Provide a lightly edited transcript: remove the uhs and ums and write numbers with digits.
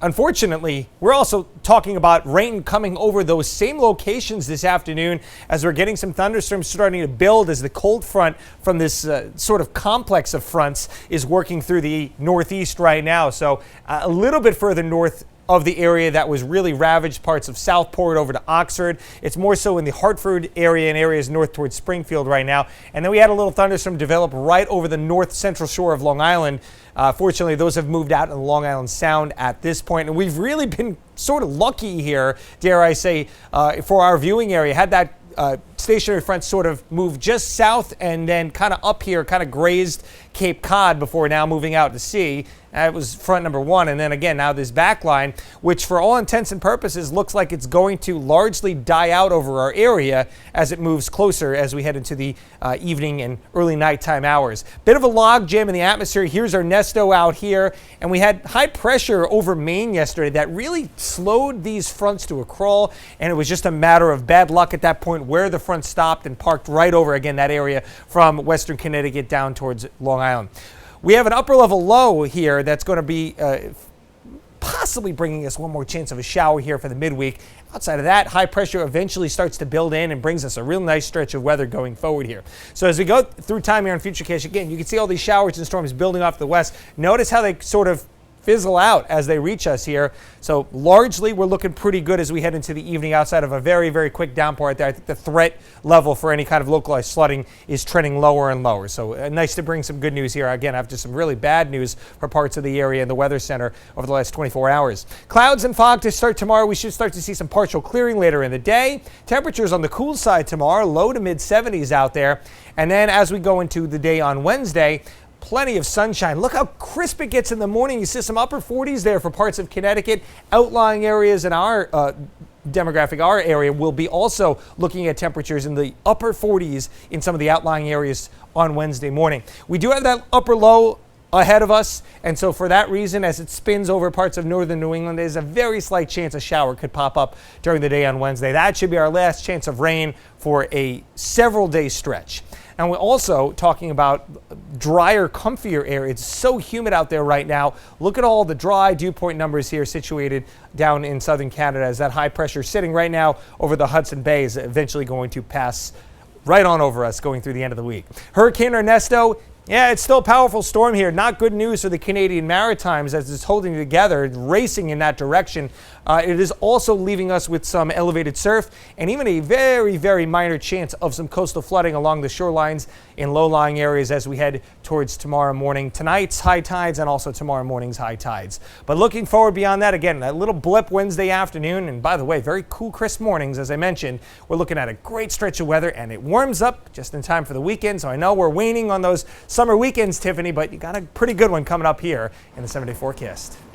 unfortunately, we're also talking about rain coming over those same locations this afternoon as we're getting some thunderstorms starting to build as the cold front from this sort of complex of fronts is working through the northeast right now. So a little bit further north of the area that was really ravaged, parts of Southport over to Oxford. It's more so in the Hartford area and areas north towards Springfield right now. And then we had a little thunderstorm develop right over the north central shore of Long Island. Fortunately, those have moved out in the Long Island Sound at this point. And we've really been sort of lucky here, dare I say, for our viewing area. Had that stationary front sort of moved just south and then kind of up here, kind of grazed Cape Cod before now moving out to sea. That was front number one. And then again, now this back line, which for all intents and purposes looks like it's going to largely die out over our area as it moves closer as we head into the evening and early nighttime hours. Bit of a log jam in the atmosphere. Here's our Nesto out here. And we had high pressure over Maine yesterday that really slowed these fronts to a crawl. And it was just a matter of bad luck at that point where the front stopped and parked right over, again, that area from western Connecticut down towards Long Island. We have an upper level low here that's going to be possibly bringing us one more chance of a shower here for the midweek. Outside of that, high pressure eventually starts to build in and brings us a real nice stretch of weather going forward here. So as we go through time here on Futurecast, again, you can see all these showers and storms building off the west. Notice how they sort of fizzle out as they reach us here. So largely we're looking pretty good as we head into the evening outside of a very, very quick downpour right there. I think the threat level for any kind of localized flooding is trending lower and lower. So nice to bring some good news here. Again, after some really bad news for parts of the area and the weather center over the last 24 hours. Clouds and fog to start tomorrow. We should start to see some partial clearing later in the day. Temperatures on the cool side tomorrow, low to mid 70s out there. And then as we go into the day on Wednesday, plenty of sunshine. Look how crisp it gets in the morning. You see some upper 40s there for parts of Connecticut. Outlying areas in our demographic, our area, will be also looking at temperatures in the upper 40s in some of the outlying areas on Wednesday morning. We do have that upper low ahead of us, and so for that reason, as it spins over parts of northern New England, there's a very slight chance a shower could pop up during the day on Wednesday. That should be our last chance of rain for a several-day stretch. And we're also talking about drier, comfier air. It's so humid out there right now. Look at all the dry dew point numbers here situated down in southern Canada as that high pressure sitting right now over the Hudson Bay is eventually going to pass right on over us going through the end of the week. Hurricane Ernesto, yeah, it's still a powerful storm here. Not good news for the Canadian Maritimes as it's holding together, racing in that direction. It is also leaving us with some elevated surf and even a very, very minor chance of some coastal flooding along the shorelines in low-lying areas as we head towards tomorrow morning, tonight's high tides, and also tomorrow morning's high tides. But looking forward beyond that, again, that little blip Wednesday afternoon, and by the way, very cool, crisp mornings, as I mentioned. We're looking at a great stretch of weather, and it warms up just in time for the weekend. So I know we're waning on those summer weekends, Tiffany, but you got a pretty good one coming up here in the 7-day forecast.